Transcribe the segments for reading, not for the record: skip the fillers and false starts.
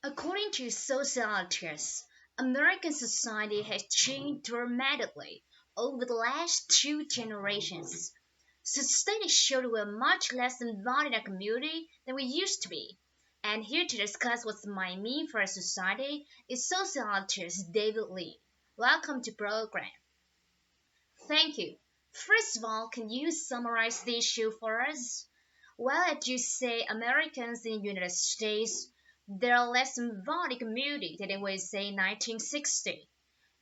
According to sociologists, American society has changed dramatically over the last two generations. So studies show that we're much less involved in our community than we used to be. And here to discuss what this might mean for our society is sociologist David Lee. Welcome to program. Thank you. First of all, can you summarize the issue for us? Well, as you say, Americans in the United States, they're less involved in community than they were, say, 1960.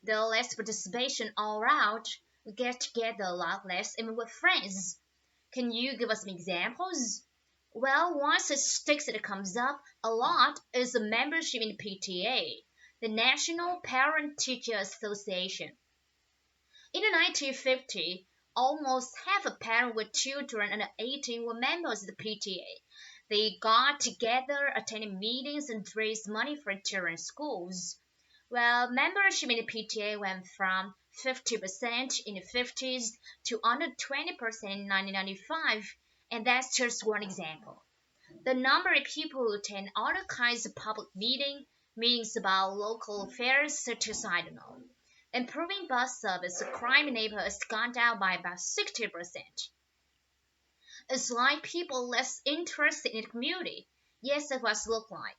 There are less participation all around. We get together a lot less, even with friends. Can you give us some examples? Well, one statistic that comes up a lot is the membership in PTA, the National Parent Teacher Association. In the 1950s, almost half of parents with children under 18 were members of the PTA. They got together, attended meetings, and raised money for children's schools. Well, membership in the PTA went from 50% in the 50s to under 20% in 1995, and that's just one example. The number of people who attend other kinds of public meetings about local affairs such as, I don't know, improving bus service, crime in neighborhoods gone down by about 60%. It's like people less interested in the community. Yes, that's what it looks like.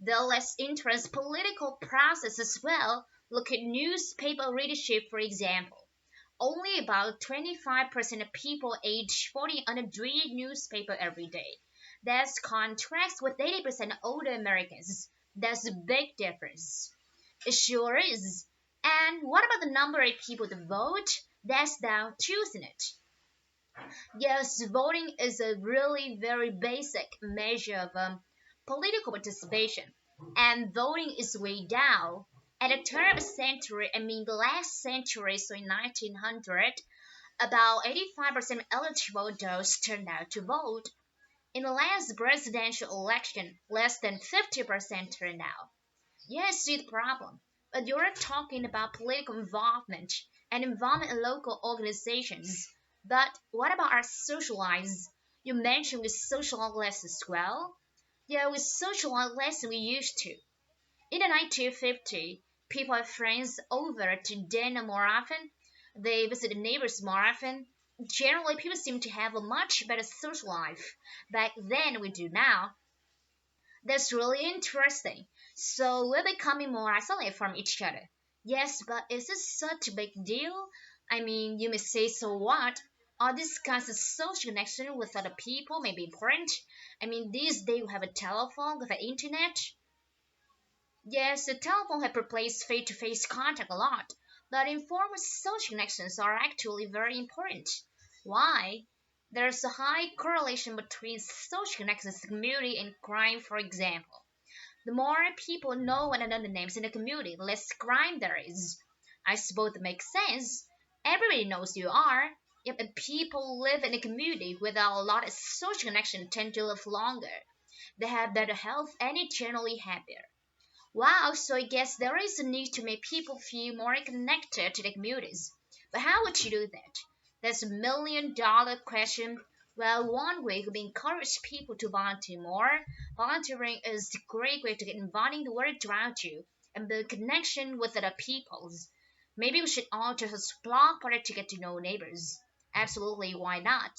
They're less interested in political process as well. Look at newspaper readership, for example. Only about 25% of people aged 40 under read newspaper every day. That's contrasts with 80% of older Americans. That's a big difference. It sure is. And what about the number of people that vote? That's down choosing it. Yes, voting is a really very basic measure of political participation, and voting is way down. At the turn of the century, I mean the last century, so in 1900, about 85% of eligible adults turned out to vote. In the last presidential election, less than 50% turned out. Yes, see the problem. But you're talking about political involvement and involvement in local organizations. But what about our social lives? You mentioned we socialize less as well. Yeah, we socialize less than we used to. In the 1950s, people have friends over to dinner more often. They visit the neighbors more often. Generally, people seem to have a much better social life back then than we do now. That's really interesting. So we're becoming more isolated from each other. Yes, but is this such a big deal? I mean, you may say, so what? All these kinds of social connection with other people may be important. I mean, these days we have a telephone with the internet. Yes, the telephone has replaced face-to-face contact a lot, but informal social connections are actually very important. Why? There's a high correlation between social connections, community, and crime, for example. The more people know one another's names in the community, the less crime there is. I suppose it makes sense. Everybody knows you are. If people live in a community without a lot of social connection tend to live longer. They have better health and are generally happier. Wow, so I guess there is a need to make people feel more connected to the communities. But how would you do that? That's a $1 million question. Well, one way could be encourage people to volunteer more. Volunteering is a great way to get involved in the world around you and build connection with other peoples. Maybe we should all just block party to get to know neighbors. Absolutely, why not?